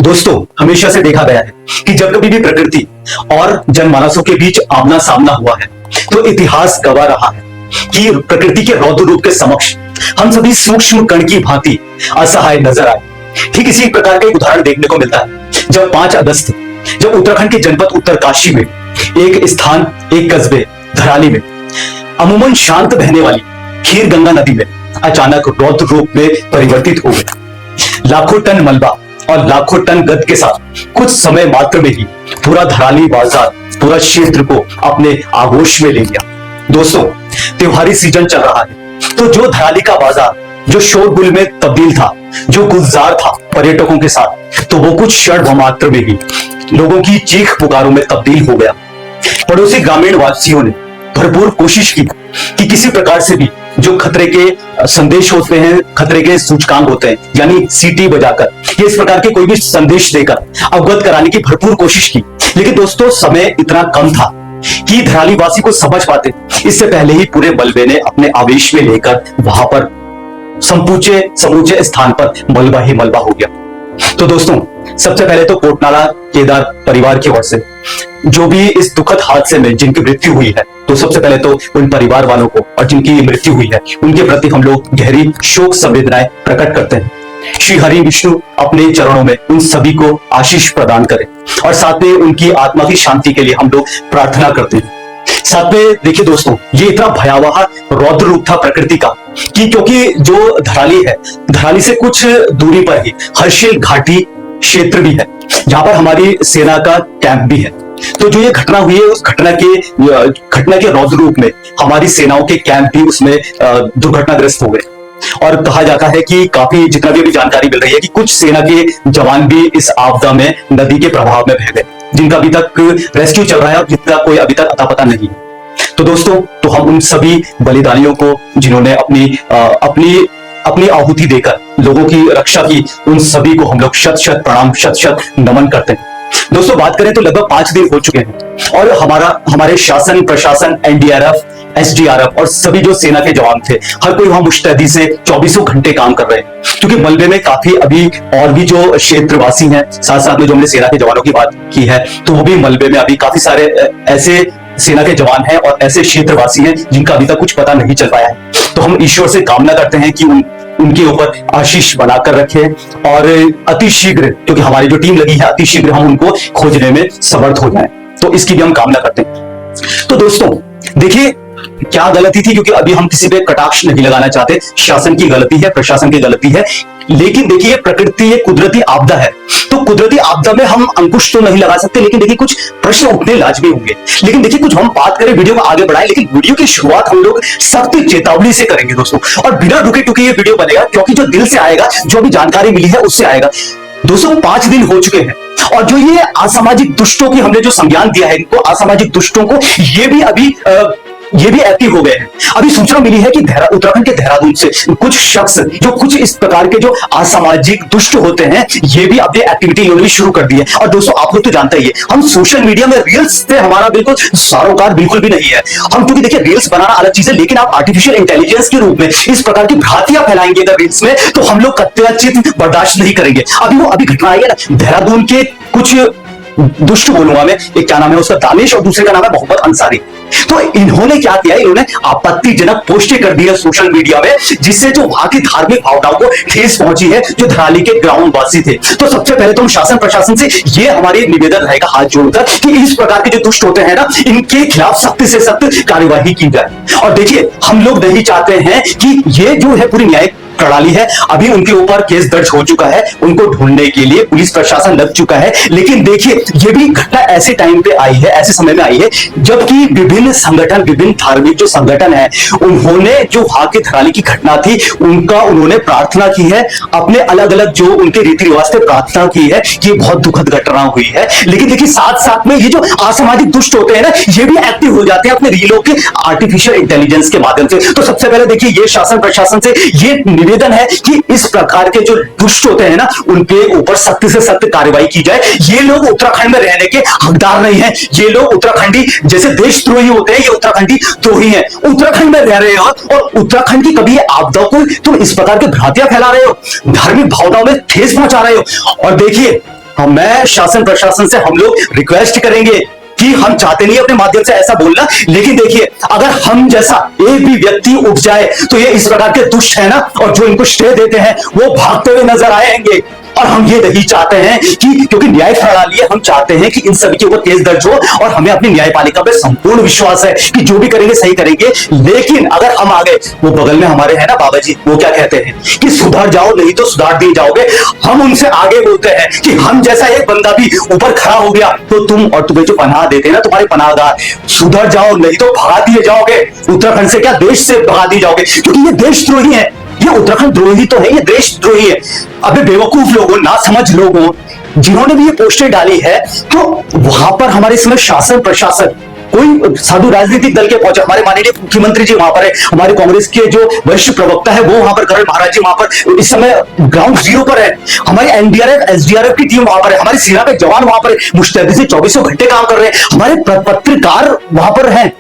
दोस्तों, हमेशा से देखा गया है कि जब कभी भी प्रकृति और जनमानसों के बीच आमना सामना हुआ है तो इतिहास गवाह रहा है कि प्रकृति के रौद्र रूप के समक्ष हम सभी सूक्ष्म कण की भांति असहाय नजर आए। ठीक इसी प्रकार का एक उदाहरण देखने को मिलता है जब 5 अगस्त जब उत्तराखंड के जनपद उत्तरकाशी में एक स्थान, एक कस्बे धराली में अमूमन शांत बहने वाली खीर गंगा नदी में अचानक रौद्र रूप में परिवर्तित हो गया। लाखों टन मलबा और लाखों टन गद के साथ कुछ समय मात्र में ही पूरा धराली बाजार, पूरा क्षेत्र को अपने आगोश में ले लिया। दोस्तों, त्योहारी सीजन चल रहा है तो जो धराली का बाजार जो शोरगुल में तब्दील था, जो गुलजार था पर्यटकों के साथ, तो वो कुछ क्षण मात्र में ही लोगों की चीख पुकारों में तब्दील हो गया। पड़ोसी ग्रामीण वासियों ने भरपूर कोशिश की कि किसी प्रकार से भी जो खतरे के संदेश होते हैं, खतरे के सूचकांक होते हैं, यानी सीटी बजाकर या इस प्रकार के कोई भी संदेश देकर अवगत कराने की भरपूर कोशिश की। लेकिन दोस्तों, समय इतना कम था कि धराली वासी को समझ पाते इससे पहले ही पूरे मलबे ने अपने आवेश में लेकर वहां पर समूचे स्थान पर मलबा ही मलबा हो गया। तो दोस्तों, सबसे पहले तो कोटनाला केदार परिवार की ओर से जो भी इस दुखद हादसे में जिनकी मृत्यु हुई है, तो सबसे पहले तो उन परिवार वालों को और जिनकी मृत्यु हुई है उनके प्रति हम लोग गहरी शोक संवेदनाएं प्रकट करते हैं। श्री हरि विष्णु अपने चरणों में उन सभी को आशीष प्रदान करें और साथ में उनकी आत्मा की शांति के लिए हम लोग प्रार्थना करते हैं। साथ में देखिए दोस्तों, ये इतना भयावह रौद्र रूप था प्रकृति का कि क्योंकि जो धराली है, धराली से कुछ दूरी पर ही हर्षिल घाटी क्षेत्र भी है जहां पर हमारी सेना का कैंप भी है। तो जो ये घटना हुई है, उस घटना के रौद्र रूप में हमारी सेनाओं के कैंप भी उसमें दुर्घटनाग्रस्त हो गए। और कहा जाता है कि काफी जितना भी अभी जानकारी मिल रही है कि कुछ सेना के जवान भी इस आपदा में नदी के प्रभाव में बह गए, जिनका अभी तक रेस्क्यू चल रहा है और जितना कोई अभी तक अता पता नहीं है। तो दोस्तों, तो हम उन सभी बलिदानियों को जिन्होंने अपनी आहुति देकर लोगों की रक्षा की, उन सभी को हम लोग शत शत प्रणाम, शत शत नमन करते हैं। दोस्तों, बात करें तो लगभग 5 दिन हो चुके हैं और हमारे शासन प्रशासन, एनडीआरएफ, एसडीआरएफ और सभी जो सेना के जवान थे, हर कोई वहां मुस्तैदी से 24 घंटे काम कर रहे हैं। क्योंकि मलबे में काफी अभी और भी जो क्षेत्रवासी हैं, साथ साथ में जो हमने सेना के जवानों की बात की है, तो वो भी मलबे में अभी काफी सारे ऐसे सेना के जवान हैं और ऐसे क्षेत्रवासी हैं जिनका अभी तक कुछ पता नहीं चल पाया है। तो हम ईश्वर से कामना करते हैं कि उनके ऊपर आशीष बनाकर रखे और अति शीघ्र, क्योंकि हमारी जो टीम लगी है, अति शीघ्र हम उनको खोजने में समर्थ हो जाएं। तो इसकी भी हम कामना करते हैं। तो दोस्तों देखिए, क्या गलती थी, क्योंकि अभी हम किसी पे कटाक्ष नहीं लगाना चाहते, शासन की गलती है, प्रशासन की गलती है। लेकिन देखिए, प्रकृति एक कुदरती आपदा है, तो कुदरती आपदा में हम अंकुश तो नहीं लगा सकते, लेकिन देखिए कुछ प्रश्न उठने लाजमी होंगे। लेकिन देखिए, कुछ हम बात करें, वीडियो को आगे बढ़ाएं, लेकिन वीडियो की शुरुआत हम लोग सख्त चेतावनी से करेंगे दोस्तों, और बिना रुके टुके ये वीडियो बनेगा, क्योंकि जो दिल से आएगा, जो भी जानकारी मिली है उससे आएगा। दोस्तों, 5 दिन हो चुके हैं और जो ये असामाजिक दुष्टों की हमने जो संज्ञान दिया है, इनको असामाजिक दुष्टों को, ये भी एक्टिव हो गए हैं। अभी सूचना मिली है कि उत्तराखंड के देहरादून से कुछ शख्स जो कुछ इस प्रकार के जो असामाजिक दुष्ट होते हैं, ये भी अपनी एक्टिविटी इन्होंने शुरू कर दी है। और दोस्तों, आप लोग तो जानते ही है, हम सोशल मीडिया में रील्स से हमारा बिल्कुल सरोकार बिल्कुल भी नहीं है। हम क्योंकि देखिए, रील्स बनाना अलग चीज है, लेकिन आप आर्टिफिशियल इंटेलिजेंस के रूप में इस प्रकार की भ्रांतियां फैलाएंगे अगर रील्स में, तो हम लोग कदाचित बर्दाश्त नहीं करेंगे। अभी घटना आई है ना, देहरादून के कुछ दुष्ट बोलूंगा मैं, एक क्या नाम है उसका, दानिश, और दूसरे का नाम है मोहम्मद अंसारी। तो इन्होंने क्या किया, इन्होंने आपत्तिजनक पोस्टें कर दी है सोशल मीडिया में, जिससे जो वहां की धार्मिक भावनाओं को ठेस पहुंची है, जो धराली के ग्राउंड वासी थे। तो सबसे पहले तो हम शासन प्रशासन से ये हमारी निवेदन रहेगा हाथ जोड़कर कि इस प्रकार के जो दुष्ट होते हैं ना, इनके खिलाफ सख्त से सख्त कार्यवाही की जाए। और देखिए, हम लोग नहीं चाहते हैं कि ये जो है पूरी न्यायिक प्रणाली है, अभी उनके ऊपर केस दर्ज हो चुका है, उनको ढूंढने के लिए पुलिस प्रशासन लग चुका है। लेकिन देखिए, ये भी घटना ऐसे टाइम पे आई है, ऐसे समय में आई है, जबकि विभिन्न संगठन, विभिन्न धार्मिक जो संगठन है, उन्होंने जो वहां की धराली की घटना थी उन्होंने प्रार्थना की है, अपने अलग अलग जो उनके रीति रिवाज से प्रार्थना की है कि बहुत दुखद घटना हुई है। लेकिन देखिए, साथ साथ में ये जो असामाजिक दुष्ट होते हैं ना, ये भी एक्टिव हो जाते हैं अपने रीलों के आर्टिफिशियल इंटेलिजेंस के माध्यम से। तो सबसे पहले देखिए, ये शासन प्रशासन से ये निवेदन है कि इस प्रकार के जो दुष्ट होते हैं ना, उनके ऊपर सख्त से सख्त कार्रवाई की जाए। ये लोग उत्तराखंड में रहने के हकदार नहीं हैं। ये लोग उत्तराखंडी जैसे देशद्रोही होते हैं, ये उत्तराखंडी द्रोही हैं। उत्तराखंड में रह रहे हो और उत्तराखंड की कभी आपदा को तुम इस प्रकार के भ्रांतियां फैला रहे हो, धार्मिक भावनाओं में ठेस पहुंचा रहे हो। और देखिए, मैं शासन प्रशासन से हम लोग रिक्वेस्ट करेंगे कि हम चाहते नहीं अपने माध्यम से ऐसा बोलना, लेकिन देखिए अगर हम जैसा एक भी व्यक्ति उठ जाए तो ये इस प्रकार के दुष्ट है ना, और जो इनको श्रेय देते हैं वो भागते हुए नजर आएंगे। और हम ये नहीं चाहते हैं कि, क्योंकि न्याय प्रणाली है, हम चाहते हैं कि इन सभी के ऊपर केस दर्ज हो, और हमें अपनी न्यायपालिका पे संपूर्ण विश्वास है कि जो भी करेंगे सही करेंगे। लेकिन अगर हम आ गए, वो बगल में हमारे है ना बाबा जी, वो क्या कहते हैं कि सुधर जाओ नहीं तो सुधार दिए जाओगे। हम उनसे आगे बोलते हैं कि हम जैसा एक बंदा भी ऊपर खड़ा हो गया तो तुम और तुम्हें जो पनाह देते हैं ना तुम्हारे पनाहगार, सुधर जाओ नहीं तो भगा दिए जाओगे। उत्तराखंड से क्या देश से भगा दिए जाओगे, क्योंकि ये देशद्रोही है, ये उत्तराखंड द्रोही तो है, ये देशद्रोही है। अबे बेवकूफ लोगों, ना समझ लोगों, जिन्होंने भी ये पोस्टर डाली है, तो वहां पर हमारे समय शासन प्रशासन कोई साधु राजनीतिक दल के पहुंचे, हमारे माननीय मुख्यमंत्री जी वहां पर है, हमारे कांग्रेस के जो वरिष्ठ प्रवक्ता है वो वहां पर, करण महाराज जी वहां पर इस समय ग्राउंड जीरो पर है, हमारी एनडीआरएफ एसडीआरएफ की टीम वहां पर है, हमारी सेना के जवान वहां पर मुस्तैदी से 24 घंटे काम कर रहे हैं, हमारे पत्रकार वहां पर हैं।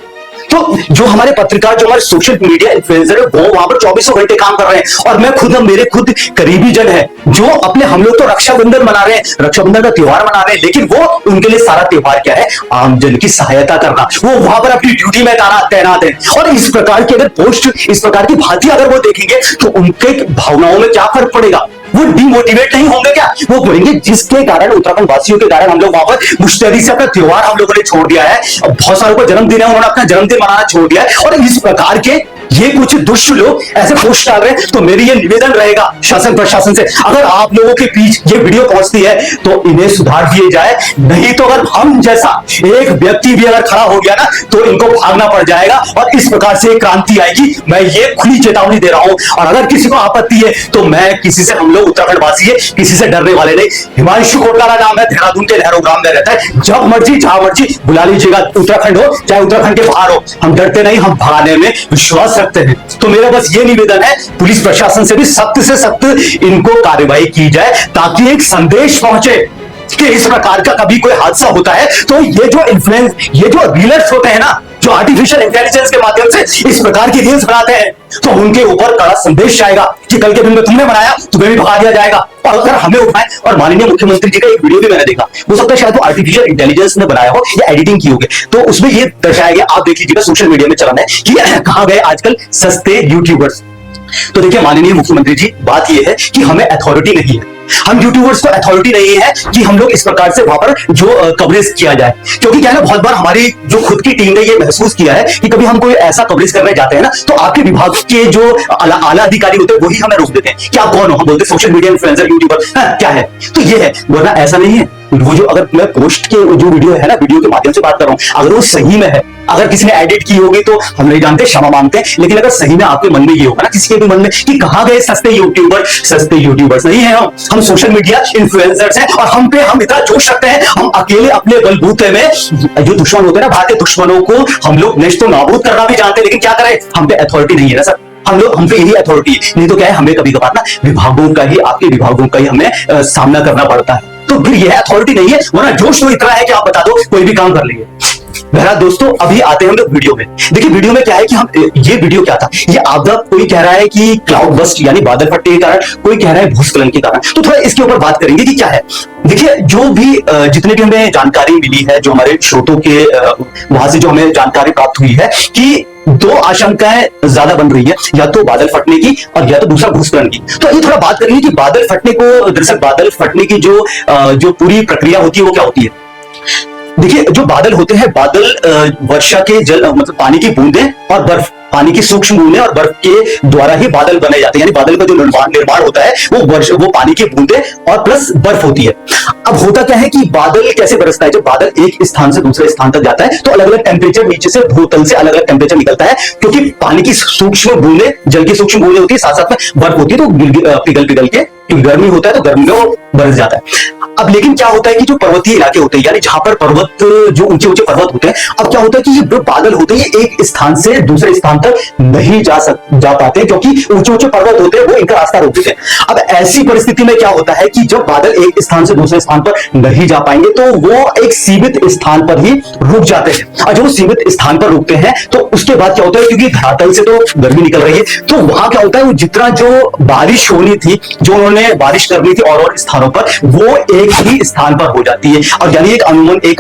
तो जो हमारे पत्रकार, जो हमारे सोशल मीडिया इन्फ्लुएंसर है, वो वहां पर 24 घंटे काम कर रहे हैं। और मैं खुद, मेरे खुद करीबी जन है जो अपने, हम लोग तो रक्षाबंधन मना रहे हैं, रक्षाबंधन का त्योहार मना रहे हैं, लेकिन वो उनके लिए सारा त्योहार क्या है, आम जन की सहायता करना। वो वहां पर अपनी ड्यूटी में तैनात है। और इस प्रकार की अगर पोस्ट, इस प्रकार की भांति अगर वो देखेंगे तो उनके भावनाओं में क्या फर्क पड़ेगा, वो डिमोटिवेट नहीं होंगे क्या, वो बोलेंगे जिसके कारण, उत्तराखंड वासियों के कारण हम लोग वहां पर मुस्तैदी से अपना त्योहार हम लोगों ने छोड़ दिया है। बहुत सारों को जन्मदिन है, उन्होंने अपना जन्मदिन मनाना छोड़ दिया है। और इस प्रकार के ये कुछ दुष्ट लोग ऐसे पोस्ट डाल रहे हैं। तो मेरी ये निवेदन रहेगा शासन प्रशासन से, अगर आप लोगों के बीच ये वीडियो पहुंचती है तो इन्हें सुधार दिए जाए, नहीं तो अगर हम जैसा एक व्यक्ति भी अगर खड़ा हो गया ना तो इनको भागना पड़ जाएगा और इस प्रकार से क्रांति आएगी। मैं ये खुली चेतावनी दे रहा हूं। और अगर किसी को आपत्ति है तो मैं किसी से, हम लोग उत्तराखंड वासी है, किसी से डरने वाले नहीं। हिमांशु कोटला नाम है, देहरादून के नेहरू ग्राम में रहता है, जब मर्जी जहां मर्जी बुला लीजिएगा, उत्तराखंड हो चाहे उत्तराखंड के बाहर हो, हम डरते नहीं, हम भगाने में विश्वास रखते हैं। तो मेरा बस ये निवेदन है, पुलिस प्रशासन से भी सख्त से सख्त इनको कार्रवाई की जाए, ताकि एक संदेश पहुंचे कि इस प्रकार का कभी कोई हादसा होता है तो ये जो इन्फ्लुएंस, ये जो रीलर्स होते हैं ना, जो आर्टिफिशियल इंटेलिजेंस के माध्यम से इस प्रकार की रील्स बनाते हैं, तो उनके ऊपर कड़ा संदेश जाएगा कि कल के दिन में तुमने बनाया, तुम्हें भी भगा दिया जाएगा। और अगर हमें उठाए, और माननीय मुख्यमंत्री जी का एक वीडियो भी मैंने देखा, हो सकता है शायद वो आर्टिफिशियल इंटेलिजेंस ने बनाया हो या एडिटिंग की होगी, तो उसमें ये दर्शाया गया, आप देख लीजिएगा, सोशल मीडिया में चलन है कि कहां गए आजकल सस्ते यूट्यूबर्स। तो देखिए माननीय मुख्यमंत्री जी, बात यह है कि हमें अथॉरिटी नहीं है, हम यूट्यूबर्स को अथॉरिटी नहीं है कि हम लोग इस प्रकार से वहां पर जो कवरेज किया जाए। क्योंकि क्या है ना, बहुत बार हमारी जो खुद की टीम ने ये महसूस किया है कि कभी हम कोई ऐसा कवरेज करने जाते हैं ना, तो आपके विभाग के जो आला अधिकारी होते हैं वही हमें रोक देते हैं कि आप कौन हो, हम बोलते हैं सोशल मीडिया इन्फ्लुएंसर यूट्यूबर, क्या है, तो ये है, वरना ऐसा नहीं है। वो जो, अगर मैं पोस्ट के जो वीडियो है ना, वीडियो के माध्यम से बात कर रहा हूं, अगर वो सही में है, अगर किसी ने एडिट की होगी तो हम नहीं जानते, क्षमा मांगते हैं, लेकिन अगर सही में आपके मन में ये होगा ना, किसी के भी मन में कि कहां गए सस्ते यूट्यूबर्स नहीं है, हम सोशल मीडिया इन्फ्लुएंसर्स हैं। और हम इतना जोश रखते हैं, हम अकेले अपने बलबूते में जो दुश्मन होते हैं ना, भारतीय दुश्मनों को हम लोग नेश्त तो नाबूद करना भी जानते हैं, लेकिन क्या करें, हम पे अथॉरिटी नहीं है ना सर, हम पे यही अथॉरिटी है। नहीं तो क्या है, हमें कभी कभार ना विभागों का ही, आपके विभागों का ही हमें सामना करना पड़ता है। तो फिर यह अथॉरिटी नहीं है, वरना जोश तो इतना है कि आप बता दो कोई भी काम कर लेंगे। बहरहाल दोस्तों, अभी आते हैं हम लोग वीडियो में। देखिए वीडियो में क्या है कि हम, ये वीडियो क्या था, ये आपदा, कोई कह रहा है कि क्लाउड बस्ट यानी बादल फटने के कारण, कोई कह रहा है भूस्खलन के कारण। तो थोड़ा इसके ऊपर बात करेंगे कि क्या है। देखिए जो भी जितने भी हमें जानकारी मिली है, जो हमारे स्रोतों के वहां से जो हमें जानकारी प्राप्त हुई है कि दो आशंकाएं ज्यादा बन रही है, या तो बादल फटने की और या तो दूसरा भूस्खलन की। तो ये थोड़ा बात करेंगे कि बादल फटने को, दरअसल बादल फटने की जो पूरी प्रक्रिया होती है वो क्या होती है। देखिए जो बादल होते हैं, बादल वर्षा के जल, मतलब पानी की बूंदें और बर्फ, पानी की सूक्ष्म बूंदें और बर्फ के द्वारा ही बादल बने जाते हैं। यानी बादल का जो निर्माण होता है वो पानी की बूंदें और प्लस बर्फ होती है। अब होता क्या है कि बादल कैसे बरसता है, जब बादल एक स्थान से दूसरे स्थान तक जाता है तो अलग अलग टेम्परेचर, नीचे से भूतल से अलग अलग टेम्परेचर निकलता है, क्योंकि पानी की सूक्ष्म बूंदें, जल की सूक्ष्म बूंदें होती है, साथ साथ में बर्फ होती है, तो पिघल के गर्मी होता है तो गर्मी में वो बरस जाता है। अब लेकिन क्या होता है कि जो पर्वतीय इलाके होते हैं, यानी जहां पर पर्वत, जो ऊंचे ऊंचे पर्वत होते हैं, अब क्या होता है कि ये जो बादल होते हैं ये एक स्थान से दूसरे स्थान तक नहीं जा पाते, क्योंकि ऊंचे ऊंचे पर्वत होते हैं वो इनका रास्ता रोक देते हैं। अब ऐसी परिस्थिति में क्या होता है कि जब बादल एक स्थान से दूसरे स्थान पर नहीं जा पाएंगे तो वो एक सीमित स्थान पर ही रुक जाते हैं। और जब वो सीमित स्थान पर रुकते हैं तो उसके बाद क्या होता है, क्योंकि धरातल से तो गर्मी निकल रही है, तो वहां क्या होता है, वो जितना जो बारिश होनी थी, जो उन्होंने बारिश करनी थी और स्थानों पर, वो एक ही स्थान पर हो जाती है। और यानी एक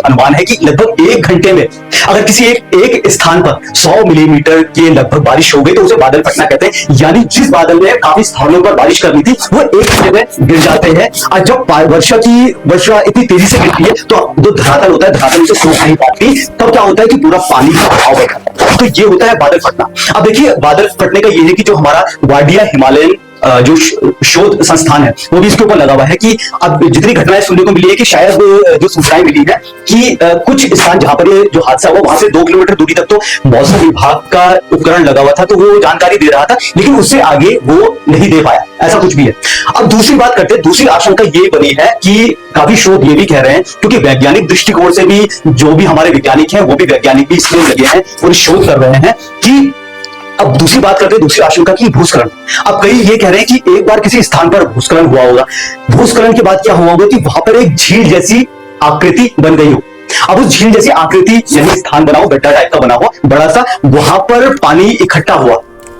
अनुमान है कि लगभग 1 घंटे में अगर किसी एक स्थान पर 100 मिलीमीटर के लगभग बारिश हो गई तो उसे बादल फटना कहते हैं। यानी जिस बादल में काफी स्थानों पर बारिश करनी थी वो 1 घंटे में गिर जाते हैं। और जब वर्षा इतनी तेजी से गिरती है तो जो धरातल होता है, धरातल उसे सोख नहीं पाती, तब क्या होता है कि पूरा पानी का बहाव बढ़ता है। तो ये होता है बादल फटना। अब देखिए बादल फटने का ये है कि जो हमारा वाडिया हिमालयन जो शोध संस्थान है वो भी इसके ऊपर लगा हुआ है कि अब जितनी घटनाएं सुनने को मिली है कि शायद जो सूचनाएं मिली है कि कुछ स्थान जहां पर ये जो हादसा हुआ वहां से 2 किलोमीटर दूरी तक तो मौसम विभाग का उपकरण लगा हुआ था, तो वो जानकारी दे रहा था, लेकिन उससे आगे वो नहीं दे पाया, ऐसा कुछ भी है। अब दूसरी बात करते हैं, दूसरी आशंका ये बनी है कि काफी शोध ये भी कह रहे हैं, क्योंकि वैज्ञानिक दृष्टिकोण से भी जो भी हमारे वैज्ञानिक हैं वो भी वैज्ञानिक भी इसमें लगे हैं और शोध कर रहे हैं कि अब दूसरी बात करते हैं दूसरी आशंका की भूस्खलन। अब कई ये कह रहे हैं कि एक बार किसी स्थान पर भूस्खलन हुआ होगा, भूस्खलन के बाद क्या हुआ होगा कि वहां पर एक झील जैसी आकृति बन गई हो। अब उस झील जैसी आकृति यानी स्थान बना हो, गड्ढा टाइप का बना हो बड़ा सा, वहां पर पानी इकट्ठा हुआ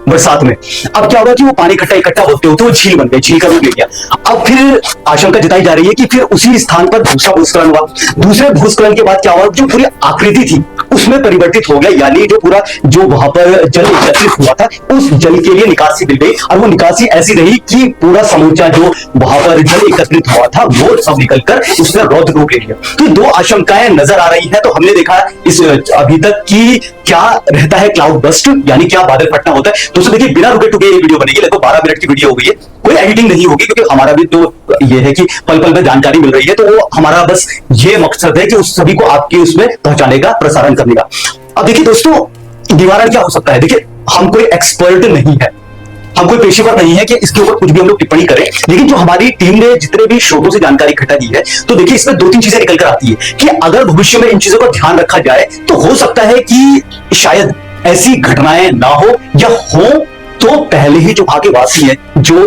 बरसात में। अब क्या होगा कि वो पानी इकट्ठा होते होते वो झील बन गई, झील का रूप ले गया। अब फिर आशंका जताई जा रही है कि फिर उसी स्थान पर दूसरा भूस्खलन हुआ, दूसरे भूस्खलन के बाद क्या हुआ, जो पूरी आकृति थी उसमें परिवर्तित हो गया, यानी जो पूरा जो वहां पर जल एकत्रित हुआ था उस जल के लिए निकासी मिल गई, और वो निकासी ऐसी रही कि पूरा समूचा जो वहां पर जल एकत्रित हुआ था वो सब निकलकर उसने रौद्र रूप ले लिया। तो दो आशंकाएं नजर आ रही है। तो हमने देखा इस अभी तक कि क्या रहता है क्लाउड बस्ट, यानी क्या बादल फटना होता है। दोस्तों देखिए बिना रुके टुके ये वीडियो बनेगी, लगभग 12 मिनट की वीडियो हो गई है, कोई एडिटिंग नहीं होगी, क्योंकि हमारा भी तो ये है कि पल पल में जानकारी मिल रही है, तो वो हमारा बस ये मकसद है कि उस सभी को आपके उसमें पहुंचाने का, प्रसारण करने का। अब देखिए दोस्तों निवारण क्या हो सकता है। देखिए हम कोई एक्सपर्ट नहीं है, हम कोई पेशेवर नहीं है कि इसके ऊपर कुछ भी हम लोग टिप्पणी करें, लेकिन जो हमारी टीम ने जितने भी स्रोतों से जानकारी इकट्ठा की है, तो देखिए इसमें 2-3 चीजें निकल कर आती है कि अगर भविष्य में इन चीजों का ध्यान रखा जाए तो हो सकता है कि शायद ऐसी घटनाएं ना हो, या हो तो पहले ही जो वहां के वासी हैं जो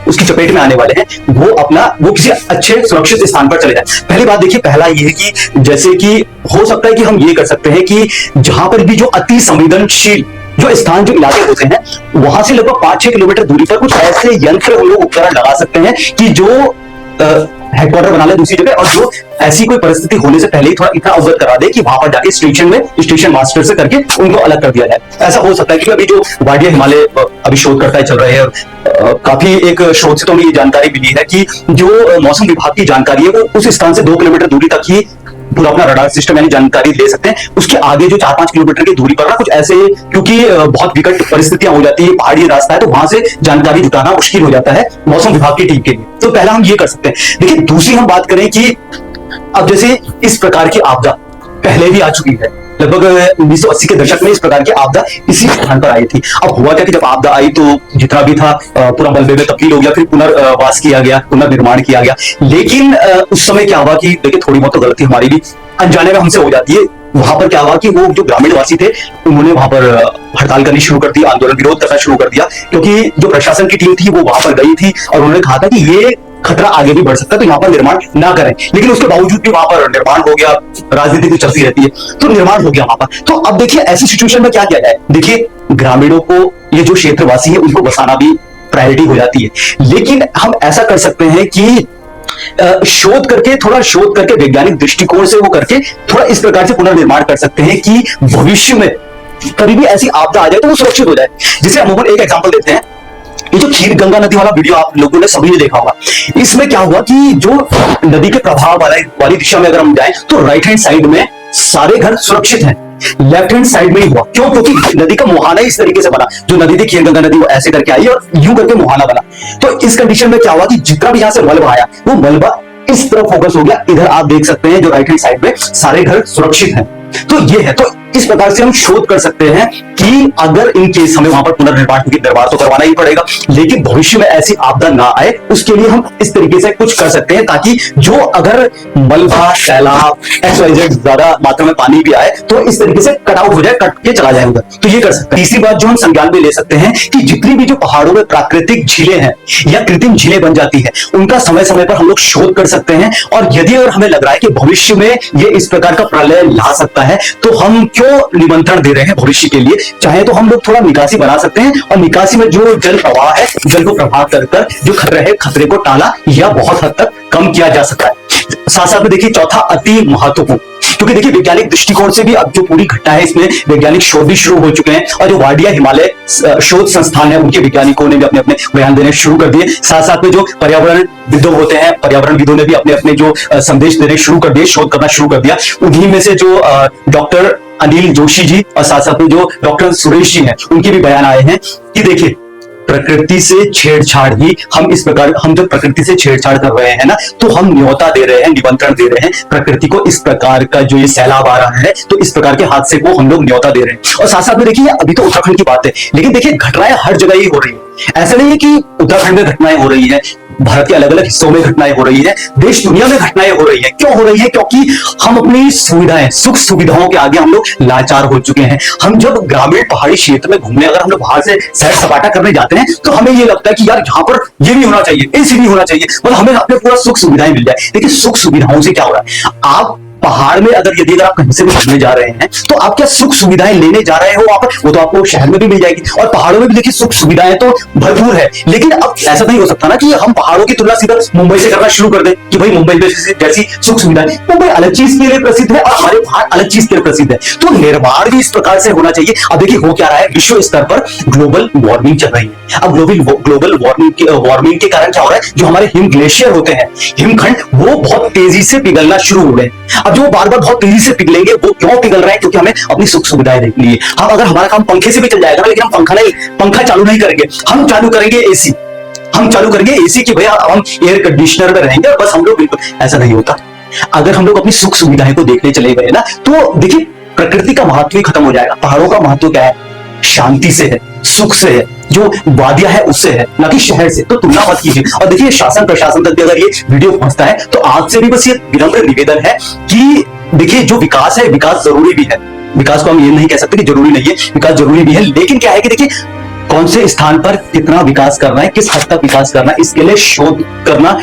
उसकी चपेट में आने वाले हैं वो किसी अच्छे सुरक्षित स्थान पर चले जाए। पहली बात देखिए, पहला ये है कि जैसे कि हो सकता है कि हम ये कर सकते हैं कि जहां पर भी जो अति संवेदनशील जो स्थान, जो इलाके होते हैं, वहां से लगभग 5-6 किलोमीटर दूरी पर कुछ ऐसे यंत्र हम लोग उपकरण लगा सकते हैं कि जो हेडक्वार्टर बना ले दूसरी जगह, और जो ऐसी कोई परिस्थिति होने से पहले ही थोड़ा इतना अवगत करा दे कि वहां पर जाके स्टेशन मास्टर से करके उनको अलग कर दिया जाए। ऐसा हो सकता है कि अभी जो वाडिया हिमालय अभी शोधकर्ता चल रहे हैं, काफी एक शोध से तो हमें ये जानकारी मिली है कि जो मौसम विभाग की जानकारी है वो उस स्थान से 2 किलोमीटर दूरी तक ही पूरा अपना रडार सिस्टम यानी जानकारी ले सकते हैं। उसके आगे जो 4-5 किलोमीटर की दूरी पर ना कुछ ऐसे, क्योंकि बहुत विकट परिस्थितियां हो जाती है, पहाड़ी रास्ता है, तो वहां से जानकारी जुटाना मुश्किल हो जाता है मौसम विभाग की टीम के लिए। तो पहला हम ये कर सकते हैं। देखिए दूसरी हम बात करें कि अब जैसे इस प्रकार की आपदा पहले भी आ चुकी है, लगभग 1980 के दशक में इस प्रकार की आपदा इसी स्थान पर आई थी। अब हुआ क्या कि जब आपदा आई तो जितना भी था पूरा मलबे में तब्दील हो गया, फिर पुनर्वास किया गया, पुनर्निर्माण किया गया। लेकिन उस समय क्या हुआ कि देखिए थोड़ी बहुत तो गलती हमारी भी अनजाने में हमसे हो जाती है। वहां पर क्या हुआ कि वो जो ग्रामीण वासी थे उन्होंने वहां पर हड़ताल करनी शुरू कर दी, आंदोलन विरोध करना शुरू कर दिया, क्योंकि जो प्रशासन की टीम थी वो वहां पर गई थी और उन्होंने कहा था कि ये खतरा आगे भी बढ़ सकता है, तो यहाँ पर निर्माण ना करें। लेकिन उसके बावजूद भी वहां पर निर्माण हो गया, राजनीति तो चलती रहती है, तो निर्माण हो गया वहां पर। तो अब देखिए ऐसी सिचुएशन में क्या किया जाए। देखिए ग्रामीणों को, ये जो क्षेत्रवासी है उनको बसाना भी प्रायोरिटी हो जाती है, लेकिन हम ऐसा कर सकते हैं कि शोध करके वैज्ञानिक दृष्टिकोण से वो करके थोड़ा इस प्रकार से पुनर्निर्माण कर सकते हैं कि भविष्य में कभी भी ऐसी आपदा आ जाए तो वो सुरक्षित हो जाए। जिसे अमूमन एक एग्जांपल देते हैं, ये जो खीर गंगा नदी वाला वीडियो आप लोगों ने सभी ने देखा होगा। इसमें क्या हुआ कि जो नदी के प्रभाव वाली दिशा में अगर हम जाएं तो राइट हैंड साइड में सारे घर सुरक्षित हैं, लेफ्ट हैंड साइड में ही हुआ। क्यों? क्योंकि नदी का मुहाना इस तरीके से बना, जो नदी थी खीर गंगा नदी वो ऐसे करके आई और यूं करके मुहाना बना। तो इस कंडीशन में क्या हुआ कि जितना भी यहां से मलबा आया वो मलबा इस तरफ फोकस हो गया। इधर आप देख सकते हैं जो राइट हैंड साइड में सारे घर सुरक्षित हैं। तो ये है, तो इस प्रकार से हम शोध कर सकते हैं कि अगर इन केस हमें वहां पर पुनर्निर्माण, क्योंकि निर्माण तो करवाना ही पड़ेगा, लेकिन भविष्य में ऐसी आपदा ना आए उसके लिए हम इस तरीके से कुछ कर सकते हैं, ताकि जो अगर मलबा, सैलाब, XYZ ज्यादा मात्रा में पानी भी आए तो इस तरीके से कट आउट हो जाए, कट के चला जाए उधर। तो ये कर सकते हैं। तीसरी बात जो हम संज्ञान में ले सकते हैं कि जितनी भी जो पहाड़ों में प्राकृतिक झीलें हैं या कृत्रिम झीलें बन जाती है, उनका समय समय पर हम लोग शोध कर सकते हैं। और यदि अगर हमें लग रहा है कि भविष्य में ये इस प्रकार का प्रलय ला सकता है, तो हम क्यों निमंत्रण दे रहे हैं भविष्य के लिए। चाहे तो हम लोग थोड़ा निकासी बना सकते हैं, और निकासी में जो जल प्रवाह है, जल को प्रभाव कर जो खतरे है, खतरे को टाला या बहुत हद तक कम किया जा सकता है। साथ साथ में देखिए चौथा अति महत्वपूर्ण, क्योंकि देखिए वैज्ञानिक दृष्टिकोण से भी अब जो पूरी घटना है इसमें वैज्ञानिक शोध भी शुरू हो चुके हैं और जो वाडिया हिमालय शोध संस्थान है उनके वैज्ञानिकों ने भी अपने अपने बयान देने शुरू कर दिए। साथ साथ में जो पर्यावरण विदों होते हैं, पर्यावरणविदों ने भी अपने अपने जो संदेश देने शुरू कर दिए, शोध करना शुरू कर दिया। उन्हीं में से जो डॉक्टर अनिल जोशी जी और साथ साथ में जो डॉक्टर सुरेश जी हैं उनके भी बयान आए हैं कि देखिए प्रकृति से छेड़छाड़ ही हम इस प्रकार, हम जब प्रकृति से छेड़छाड़ कर रहे हैं ना तो हम न्योता दे रहे हैं, निमंत्रण दे रहे हैं प्रकृति को। इस प्रकार का जो ये सैलाब आ रहा है तो इस प्रकार के हादसे को हम लोग न्योता दे रहे हैं। और साथ साथ में देखिए अभी तो उत्तराखंड की बात है, लेकिन देखिए घटनाएं हर जगह ही हो रही है। ऐसा नहीं है कि उत्तराखंड में घटनाएं हो रही है, भारत के अलग अलग हिस्सों में घटनाएं हो रही है, देश दुनिया में घटनाएं हो रही है। क्यों हो रही है? क्योंकि हम अपनी सुविधाएं, सुख सुविधाओं के आगे हम लोग लाचार हो चुके हैं। हम जब ग्रामीण पहाड़ी क्षेत्र में घूमने अगर हम लोग बाहर से सैर सपाटा करने जाते हैं तो हमें ये लगता है कि यार यहाँ पर ये भी होना चाहिए, एसी भी होना चाहिए, मतलब हमें अपने पूरा सुख सुविधाएं मिल जाए। देखिए सुख सुविधाओं से क्या हो रहा है, आप पहाड़ में अगर यदि अगर आप कहीं से भी घूमने जा रहे हैं तो आप क्या सुख सुविधाएं लेने जा रहे हो वहां पर, वो तो आपको शहर में भी मिल जाएगी और पहाड़ों में भी देखिए सुख सुविधाएं तो भरपूर है। लेकिन अब ऐसा नहीं हो सकता ना कि हम पहाड़ों की तुलना सीधा मुंबई से करना शुरू कर दें कि भाई मुंबई में जैसी सुख सुविधाएं, मुंबई अलग चीज के लिए प्रसिद्ध है और हमारे पहाड़ अलग चीज के लिए प्रसिद्ध है। तो निर्माण भी इस प्रकार से होना चाहिए। अब देखिए हो क्या रहा है, विश्व स्तर पर ग्लोबल वार्मिंग चल रही है। अब ग्लोबल वार्मिंग के कारण क्या हो रहा है, जो हमारे हिम ग्लेशियर होते हैं, हिमखंड, वो बहुत तेजी से पिघलना शुरू हो गए। अब जो बार बार बहुत तेजी से पिघलेंगे, वो क्यों पिघल रहे हैं? क्योंकि हमें अपनी सुख सुविधाएं देखनी है। हम अगर हमारा काम पंखे से भी चल जाएगा, लेकिन हम पंखा चालू नहीं करेंगे, हम चालू करेंगे एसी। हम चालू करेंगे एसी कि भैया हम एयर कंडीशनर में रहेंगे और बस हम लोग, बिल्कुल ऐसा नहीं होता। अगर हम लोग अपनी सुख सुविधाएं को देखने चले गए ना तो देखिए प्रकृति का महत्व ही खत्म हो जाएगा। पहाड़ों का महत्व क्या है? शांति से है, सुख से है, जो वादियां है उससे है, ना कि शहर से। तो तुलना मत कीजिए। और देखिए शासन प्रशासन तक भी अगर ये वीडियो पहुंचता है तो आपसे भी बस ये विनम्र निवेदन है कि देखिए जो विकास है, विकास जरूरी भी है। विकास को हम ये नहीं कह सकते कि जरूरी नहीं है, विकास जरूरी भी है। लेकिन क्या है कि देखिए कौन से स्थान पर कितना विकास करना है, किस हद तक विकास करना है, इसके लिए शोध करना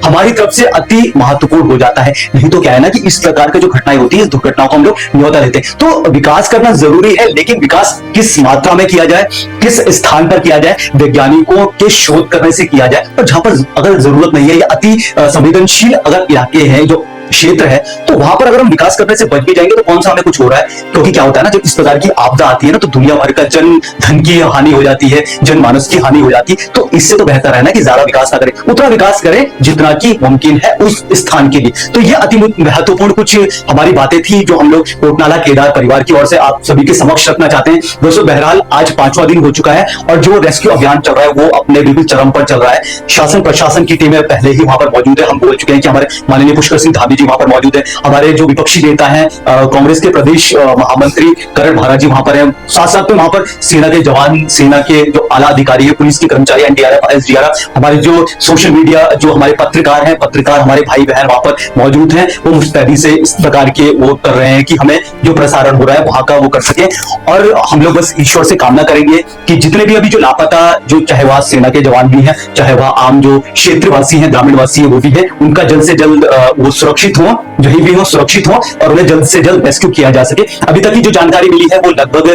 हमारी तरफ से अति महत्वपूर्ण हो जाता है। नहीं तो क्या है ना कि इस प्रकार की जो घटनाएं होती है, इस दुर्घटनाओं को हम लोग न्योता देते हैं। तो विकास करना जरूरी है, लेकिन विकास किस मात्रा में किया जाए, किस स्थान पर किया जाए, वैज्ञानिकों के शोध करने से किया जाए। और जहां पर अगर जरूरत नहीं है या अति संवेदनशील अगर इलाके हैं, जो क्षेत्र है, तो वहां पर अगर हम विकास करने से बच भी जाएंगे तो कौन सा हमें कुछ हो रहा है। क्योंकि क्या होता है ना, जब इस प्रकार की आपदा आती है ना तो दुनिया भर का जन धन की हानि हो जाती है, जनमानस की हानि हो जाती है। तो इससे तो बेहतर है ना कि ज्यादा विकास ना करें, उतना विकास करें जितना कि मुमकिन है उस स्थान के लिए। तो ये अति महत्वपूर्ण कुछ हमारी बातें थी जो हम लोग कोटनाला केदार परिवार की ओर से आप सभी के समक्ष रखना चाहते हैं। दोस्तों बहरहाल आज 5वां दिन हो चुका है और जो रेस्क्यू अभियान चल रहा है वो अपने बिल्कुल चरम पर चल रहा है। शासन प्रशासन की टीमें पहले ही वहां पर मौजूद है। हम बोल चुके हैं कि हमारे माननीय पुष्कर सिंह धामी जी वहां पर मौजूद है, हमारे जो विपक्षी नेता हैं कांग्रेस के प्रदेश महामंत्री करण भारा जी वहां पर हैं, साथ साथ में वहां पर सेना के जवान, सेना के जो आला अधिकारी है, पुलिस के कर्मचारी, एनडीआरएफ, एसडीआरएफ, हमारे जो सोशल मीडिया जो हमारे पत्रकार हैं, पत्रकार हमारे भाई बहन वहां पर मौजूद हैं। वो मुस्तैदी से इस प्रकार के वो कर रहे हैं कि हमें जो प्रसारण हो रहा है वहां का वो कर सके। और हम लोग बस ईश्वर से कामना करेंगे कि जितने भी अभी जो लापता, जो चाहे वह सेना के जवान भी हैं, चाहे वह आम जो क्षेत्रवासी हैं, ग्रामीणवासी है वो भी है, उनका जल्द से जल्द वो सुरक्षित हो, जहीं भी हो सुरक्षित हो और उन्हें जल्द से जल्द रेस्क्यू किया जा सके। अभी तक की जो जानकारी मिली है वो लगभग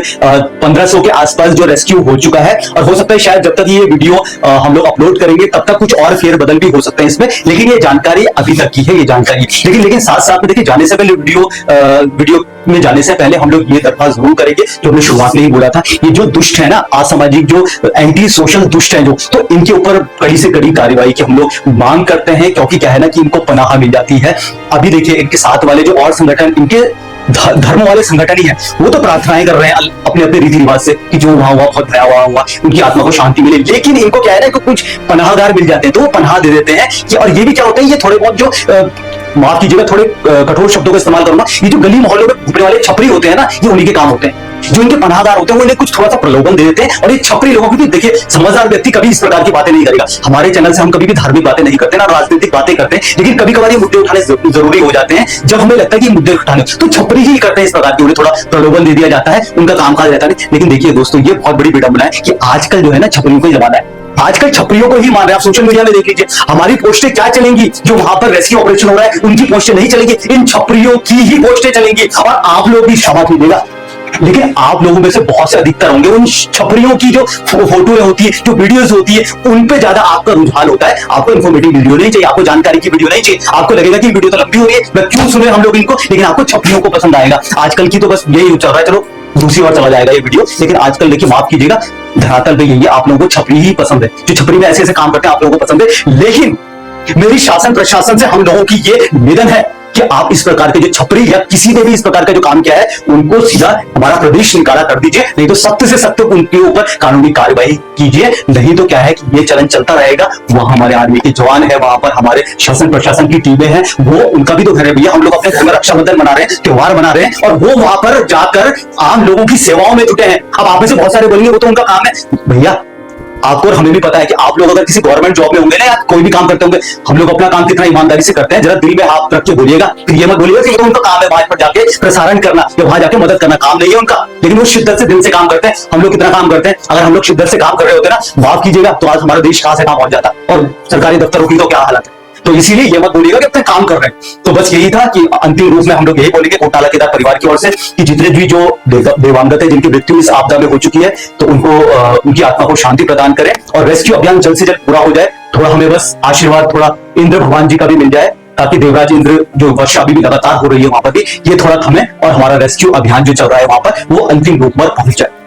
1500 के आसपास जो रेस्क्यू हो चुका है और हो सकता है शायद जब तक ये वीडियो हम लोग अपलोड करेंगे तब तक कुछ और फेरबदल भी हो सकते हैं इसमें, लेकिन ये जानकारी अभी तक की है, ये जानकारी। लेकिन साथ साथ में देखिए जाने से पहले वीडियो में जाने से पहले हम लोग ये दरख्वास्त जरूर करेंगे जो हमने शुरुआत में ही बोला था, ये जो दुष्ट है ना, असामाजिक जो एंटी सोशल दुष्ट है जो, तो इनके ऊपर कड़ी से कड़ी कार्रवाई की हम लोग मांग करते हैं। क्योंकि क्या है ना कि इनको पनाह मिल जाती है। अभी देखिए इनके साथ वाले जो और संगठन, इनके धर्म वाले संगठन ही है, वो तो प्रार्थनाएं कर रहे हैं अपने अपने रीति रिवाज से कि जो वहां हुआ बहुत भयावह हुआ, उनकी आत्मा को शांति मिले। लेकिन इनको क्या है ना कि कुछ पनाहगार मिल जाते हैं तो वो पनाह दे देते हैं कि, और ये भी क्या होता है, ये थोड़े बहुत जो माफ कीजिएगा थोड़े कठोर शब्दों का इस्तेमाल करूंगा, ये जो गली मोहल्लों में घूमने वाले छपरी होते हैं ना, ये उन्हीं के काम होते हैं। जो इनके पनाहगार होते हैं वो इन्हें कुछ थोड़ा सा प्रलोभन दे देते हैं। और ये छपरी लोगों की, देखिए समझदार व्यक्ति कभी इस प्रकार की बातें नहीं करेगा। हमारे चैनल से हम कभी भी धार्मिक बातें नहीं करते ना, राजनीतिक बातें करते हैं, लेकिन कभी कभार ये मुद्दे उठाने जरूरी हो जाते हैं जब हमें लगता है कि मुद्दे उठाने, तो छपरी ही करते हैं इस प्रकार की, उन्हें थोड़ा प्रलोभन दे दिया जाता है, उनका कामकाज रहता है। लेकिन देखिए दोस्तों ये बहुत बड़ी विडंबना है कि आजकल जो है ना छपरियों का जमाना है, आजकल छपरियों को ही मान रहे हैं। आप सोशल मीडिया में देख लीजिए हमारी पोस्टें क्या चलेंगी, जो वहां पर रेस्क्यू ऑपरेशन हो रहा है उनकी पोस्टें नहीं चलेंगी, इन छपरियों की ही पोस्टें चलेंगी। और आप लोग भी क्षमा कीजिएगा, लेकिन आप लोगों में से बहुत से अधिकतर होंगे उन छपरियों की जो फोटोएं होती है, जो वीडियोस होती है, उन पे ज्यादा आपका रुझान होता है। आपको इन्फॉर्मेटिव वीडियो नहीं चाहिए, आपको जानकारी की वीडियो नहीं चाहिए, आपको लगेगा कि वीडियो तो लंबी हो रही है, मैं क्यों सुने हम लोग इनको, लेकिन आपको छपरियों को पसंद आएगा। आजकल की तो बस यही चल रहा है, चलो दूसरी ओर चला जाएगा ये वीडियो, लेकिन आजकल देखिए माफ कीजिएगा, धरातल पे यही है, आप लोगों को छपरी ही पसंद है, जो छपरी में ऐसे ऐसे काम करते हैं आप लोगों को पसंद है। लेकिन मेरी शासन प्रशासन से हम लोगों की ये निवेदन है कि आप इस प्रकार के जो छपरी या किसी ने भी इस प्रकार का जो काम किया है उनको सीधा हमारा प्रदेश निकाला कर दीजिए, नहीं तो सख्त से सख्त उनके ऊपर कानूनी कार्रवाई कीजिए। नहीं तो क्या है कि ये चलन चलता रहेगा, वहां हमारे आर्मी के जवान है, वहां पर हमारे शासन प्रशासन की टीमें हैं, वो उनका भी तो घर है भैया। हम लोग अपने घर में रक्षाबंधन मना रहे हैं, त्योहार मना रहे हैं, और वो वहां पर जाकर आम लोगों की सेवाओं में जुटे हैं। अब आप में से बहुत सारे बोलेंगे वो तो उनका काम है भैया, आपको और हमें भी पता है कि आप लोग अगर किसी गवर्नमेंट जॉब में होंगे ना या कोई भी काम करते होंगे, हम लोग अपना काम कितना ईमानदारी से करते हैं, जरा दिल में हाथ रख के बोलिएगा, फिर ये मत बोलिएगा कि ये तो उनका काम है वहां पर जाके प्रसारण करना या वहां जाके मदद करना, काम नहीं है उनका, लेकिन वो शिद्दत से दिल से काम करते हैं। हम लोग कितना काम करते हैं, अगर हम लोग शिद्दत से काम कर रहे होते ना, माफ कीजिएगा, तो आज हमारा देश कहां से कहां पहुंच जाता, और सरकारी दफ्तरों की तो क्या हालत है। तो इसीलिए ये मत बोलिएगा कि अपने काम कर रहे हैं। तो बस यही था कि अंतिम रूप में हम लोग यही बोलेंगे घोटाला केदार परिवार की ओर से कि जितने भी जो देवांगत है, जिनकी मृत्यु इस आपदा में हो चुकी है, तो उनको उनकी आत्मा को शांति प्रदान करें और रेस्क्यू अभियान जल्द से जल्द पूरा हो जाए। थोड़ा हमें बस आशीर्वाद, थोड़ा इंद्र भगवान जी का भी मिल जाए, ताकि देवराज इंद्र जो वर्षा अभी भी लगातार हो रही है वहां पर भी, ये थोड़ा थमे और हमारा रेस्क्यू अभियान जो चल रहा है वहां पर वो अंतिम रूप पर पहुंच जाए।